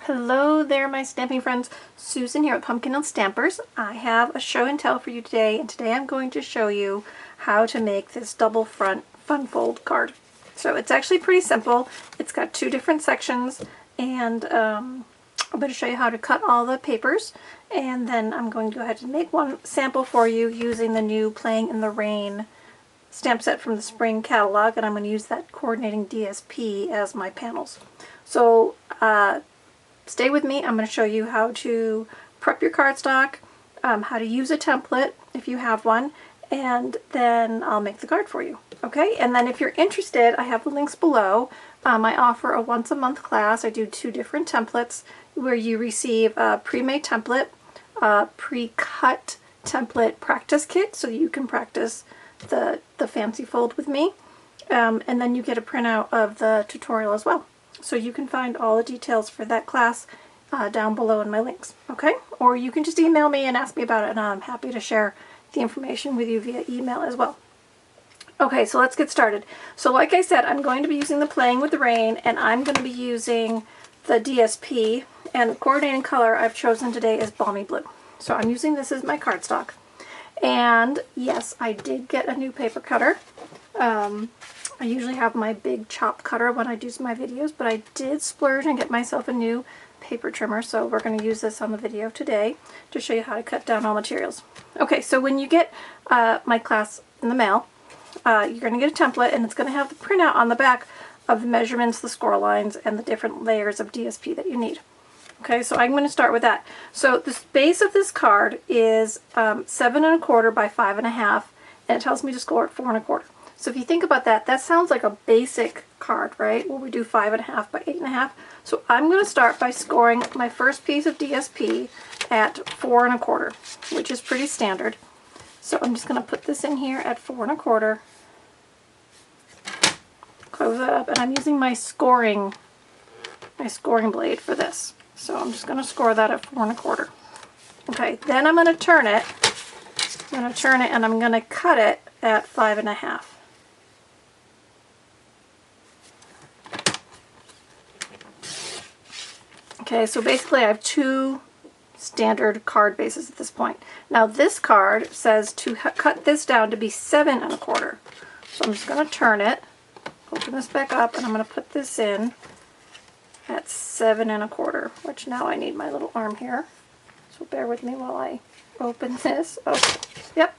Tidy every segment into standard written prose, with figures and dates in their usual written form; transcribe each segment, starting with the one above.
Hello there, my stamping friends. Susan here at Pumpkin and Stampers. I have a show and tell for you today, and today I'm going to show you how to make this double front fun fold card. So it's actually pretty simple. It's got two different sections, and I'm going to show you how to cut all the papers, and then I'm going to go ahead and make one sample for you using the new Playing in the Rain stamp set from the spring catalog, and I'm going to use that coordinating DSP as my panels. So stay with me. I'm going to show you how to prep your cardstock, how to use a template if you have one, and then I'll make the card for you. Okay, and then if you're interested, I have the links below. I offer a once-a-month class. I do two different templates where you receive a pre-made template, a pre-cut template practice kit so that you can practice the fancy fold with me, and then you get a printout of the tutorial as well. So you can find all the details for that class down below in my links, okay? Or you can just email me and ask me about it, and I'm happy to share the information with you via email as well. Okay, so let's get started. So like I said, I'm going to be using the Playing with the Rain, and I'm going to be using the DSP, and the coordinating color I've chosen today is Balmy Blue. So I'm using this as my cardstock. And yes, I did get a new paper cutter. I usually have my big chop cutter when I do my videos, but I did splurge and get myself a new paper trimmer, so we're going to use this on the video today to show you how to cut down all materials. Okay, so when you get my class in the mail, you're going to get a template, and it's going to have the printout on the back of the measurements, the score lines, and the different layers of DSP that you need. Okay, so I'm going to start with that. So the base of this card is 7 1/4 by 5 1/2, and it tells me to score at 4 1/4. So if you think about that, that sounds like a basic card, right? Where we do 5 1/2 by 8 1/2. So I'm going to start by scoring my first piece of DSP at 4 1/4, which is pretty standard. So I'm just going to put this in here at 4 1/4. Close that up, and I'm using my scoring blade for this. So I'm just going to score that at 4 1/4. Okay, then I'm going to turn it. I'm going to turn it, and I'm going to cut it at 5 1/2. Okay, so basically I have two standard card bases at this point. Now this card says to cut this down to be 7 1/4. So I'm just going to turn it, open this back up, and I'm going to put this in at 7 1/4, which now I need my little arm here. So bear with me while I open this. Okay, yep.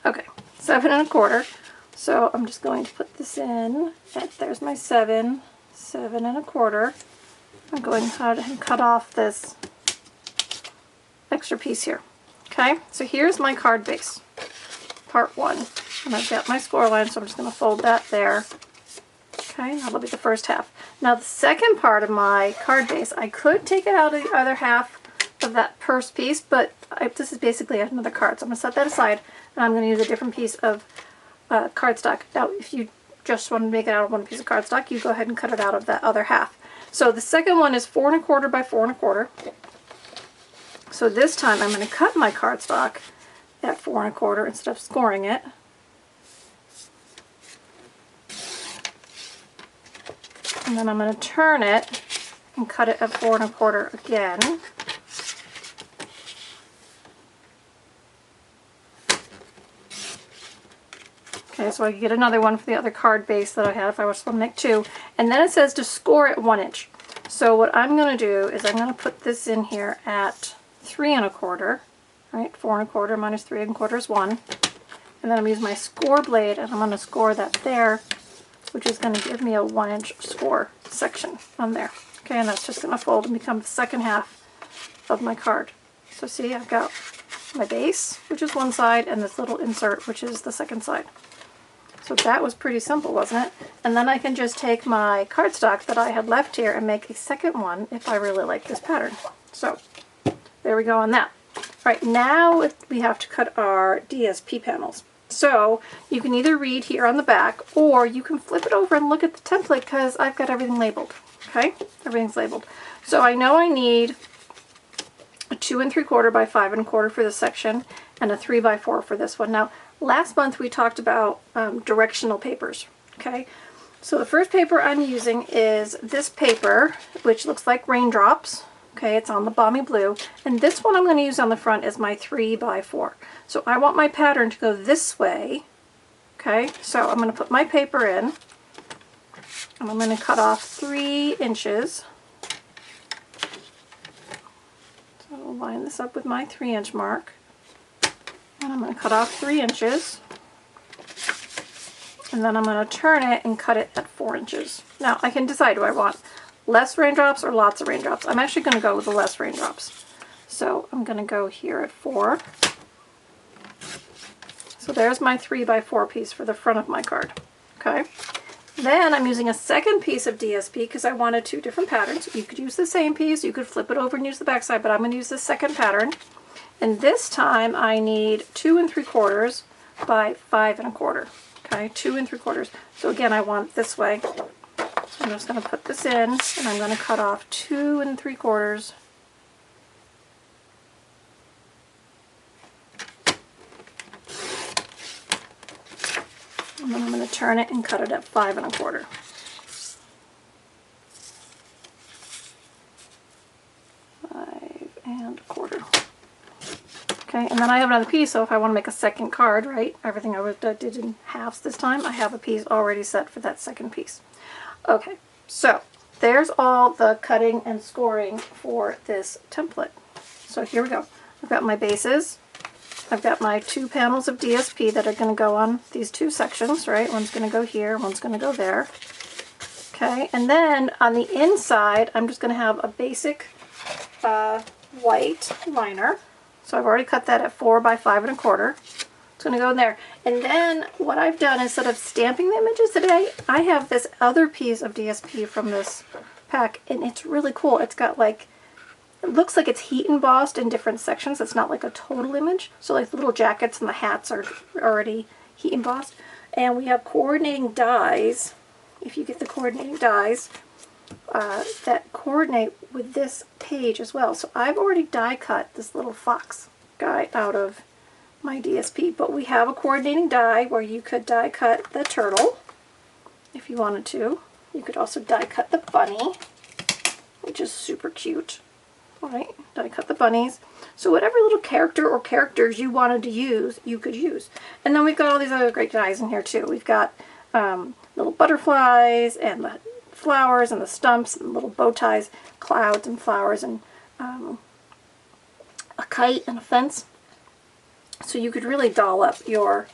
Okay, 7 1/4. So I'm just going to put this in. There's my 7 1/4. I'm going ahead and cut off this extra piece here. Okay, so here's my card base, part 1. And I've got my score line, so I'm just going to fold that there. Okay, that'll be the first half. Now the second part of my card base, I could take it out of the other half of that first piece, but this is basically another card. So I'm going to set that aside, and I'm going to use a different piece of cardstock. Now if you just want to make it out of one piece of cardstock, you go ahead and cut it out of that other half. So the second one is 4 1/4 by 4 1/4. So this time I'm going to cut my cardstock at 4 1/4 instead of scoring it. And then I'm going to turn it and cut it at 4 1/4 again. Okay, so I can get another one for the other card base that I had if I was going to make two. And then it says to score at 1 inch. So what I'm going to do is I'm going to put this in here at 3 1/4. Right, 4 1/4 minus 3 1/4 is 1. And then I'm going to use my score blade, and I'm going to score that there, which is going to give me a 1 inch score section on there. Okay, and that's just going to fold and become the second half of my card. So see, I've got my base, which is one side, and this little insert, which is the second side. So that was pretty simple, wasn't it? And then I can just take my cardstock that I had left here and make a second one if I really like this pattern. So there we go on that. All right, now we have to cut our DSP panels. So you can either read here on the back, or you can flip it over and look at the template, because I've got everything labeled. Okay, everything's labeled. So I know I need a 2 3/4 by 5 1/4 for this section, and a 3 by 4 for this one. Now, last month we talked about directional papers. Okay, So the first paper I'm using is this paper, which looks like raindrops. Okay, it's on the Balmy Blue. And this one I'm going to use on the front is my 3x4. So I want my pattern to go this way. Okay, so I'm going to put my paper in. And I'm going to cut off 3 inches. So I'll line this up with my 3-inch mark. And I'm going to cut off 3 inches. And then I'm going to turn it and cut it at 4 inches. Now I can decide, do I want less raindrops or lots of raindrops? I'm actually going to go with the less raindrops. So I'm going to go here at 4. So there's my 3x4 piece for the front of my card. Okay. Then I'm using a second piece of DSP because I wanted 2 different patterns. You could use the same piece, you could flip it over and use the back side, but I'm going to use the second pattern. And this time I need 2 3/4 by 5 1/4. Okay, 2 3/4. So again, I want this way. I'm just going to put this in, and I'm going to cut off 2 3/4. And then I'm going to turn it and cut it at 5 1/4. 5 1/4. Okay, and then I have another piece, so if I want to make a second card, right, everything I did in halves this time, I have a piece already set for that second piece. Okay, so there's all the cutting and scoring for this template. So here we go. I've got my bases. I've got my 2 panels of DSP that are going to go on these 2 sections, right? One's going to go here, one's going to go there. Okay, and then on the inside, I'm just going to have a basic white liner. So I've already cut that at 4 by 5 1/4. It's going to go in there. And then what I've done, instead of stamping the images today, I have this other piece of DSP from this pack, and it's really cool. It's got like, it looks like it's heat embossed in different sections. It's not like a total image. So like the little jackets and the hats are already heat embossed. And we have coordinating dies, if you get the coordinating dies, that coordinate with this page as well. So I've already die cut this little fox guy out of my DSP, but we have a coordinating die where you could die cut the turtle if you wanted to. You could also die cut the bunny, which is super cute. Right, die cut the bunnies. So whatever little character or characters you wanted to use, you could use. And then we've got all these other great dies in here too. We've got little butterflies and the flowers and the stumps and little bow ties, clouds and flowers, and a kite and a fence. So you could really doll up your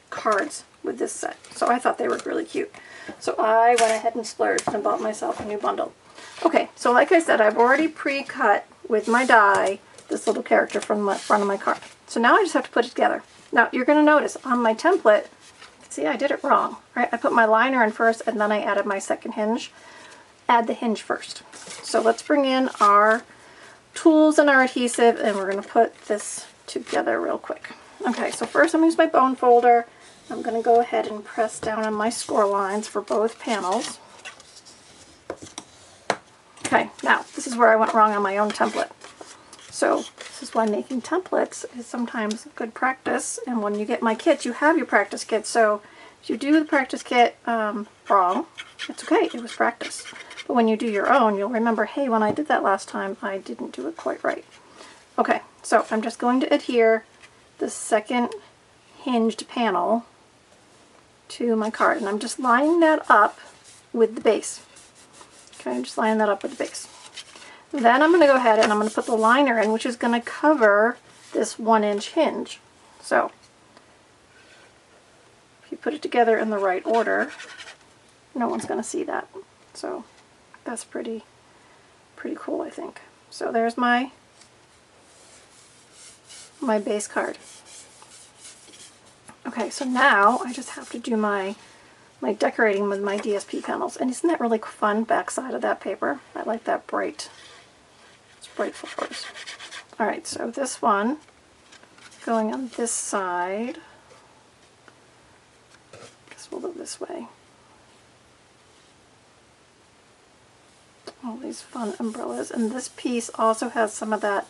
cards with this set. So I thought they were really cute. So I went ahead and splurged and bought myself a new bundle. Okay, so like I said, I've already pre-cut with my die this little character from the front of my card. So now I just have to put it together. Now you're going to notice on my template, see, I did it wrong, right? I put my liner in first and then I added my second hinge. Add the hinge first. So let's bring in our tools and our adhesive, and we're going to put this together real quick. Okay, so first I'm going to use my bone folder. I'm going to go ahead and press down on my score lines for both panels. Okay, now this is where I went wrong on my own template. So this is why making templates is sometimes good practice, and when you get my kits, you have your practice kit. So if you do the practice kit wrong, it's okay, it was practice. But when you do your own, you'll remember, hey, when I did that last time, I didn't do it quite right. Okay, so I'm just going to adhere the second hinged panel to my card, and I'm just lining that up with the base. Okay, I'm just lining that up with the base. Then I'm going to go ahead and I'm going to put the liner in, which is going to cover this 1-inch hinge. So if you put it together in the right order, no one's going to see that. So that's pretty cool, I think. So there's my base card. Okay, so now I just have to do my decorating with my DSP panels. And isn't that really fun, backside of that paper? I like that bright, it's bright flowers. Alright, so this one going on this side. I guess we'll go this way. All these fun umbrellas. And this piece also has some of that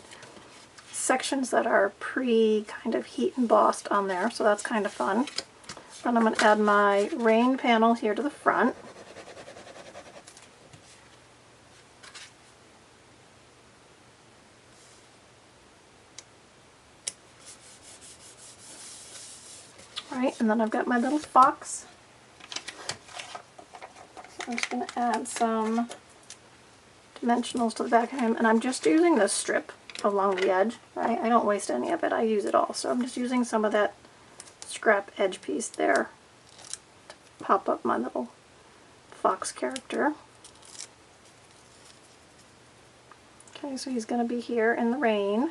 sections that are kind of heat embossed on there, so that's kind of fun. And I'm going to add my rain panel here to the front. Right, and then I've got my little fox. So I'm just going to add some dimensionals to the back of him, and I'm just using this strip along the edge. Right? I don't waste any of it, I use it all. So I'm just using some of that scrap edge piece there to pop up my little fox character. Okay, so he's going to be here in the rain.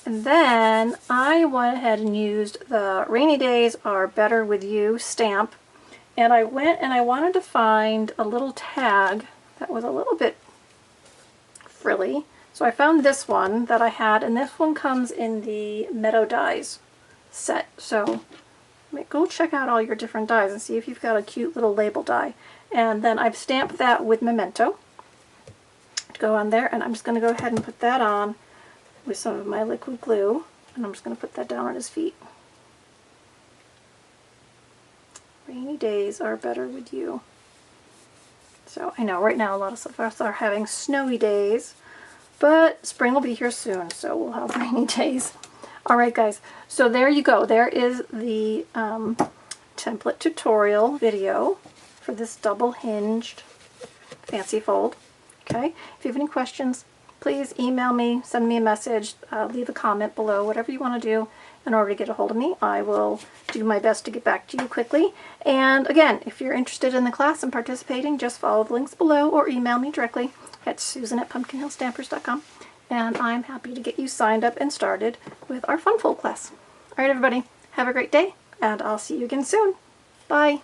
And then I went ahead and used the Rainy Days Are Better With You stamp. And I went and I wanted to find a little tag that was a little bit frilly. So I found this one that I had, and this one comes in the Meadow Dies set. So go check out all your different dies and see if you've got a cute little label die. And then I've stamped that with Memento to go on there, and I'm just going to go ahead and put that on with some of my liquid glue, and I'm just going to put that down on his feet. Rainy days are better with you. So I know right now a lot of us are having snowy days, but spring will be here soon, so we'll have rainy days. Alright guys, so there you go. There is the template tutorial video for this double hinged fancy fold. Okay, if you have any questions, please email me, send me a message, leave a comment below, whatever you want to do in order to get a hold of me. I will do my best to get back to you quickly. And again, if you're interested in the class and participating, just follow the links below or email me directly at susan@pumpkinhillstampers.com, and I'm happy to get you signed up and started with our Fun Fold class. Alright everybody, have a great day, and I'll see you again soon. Bye!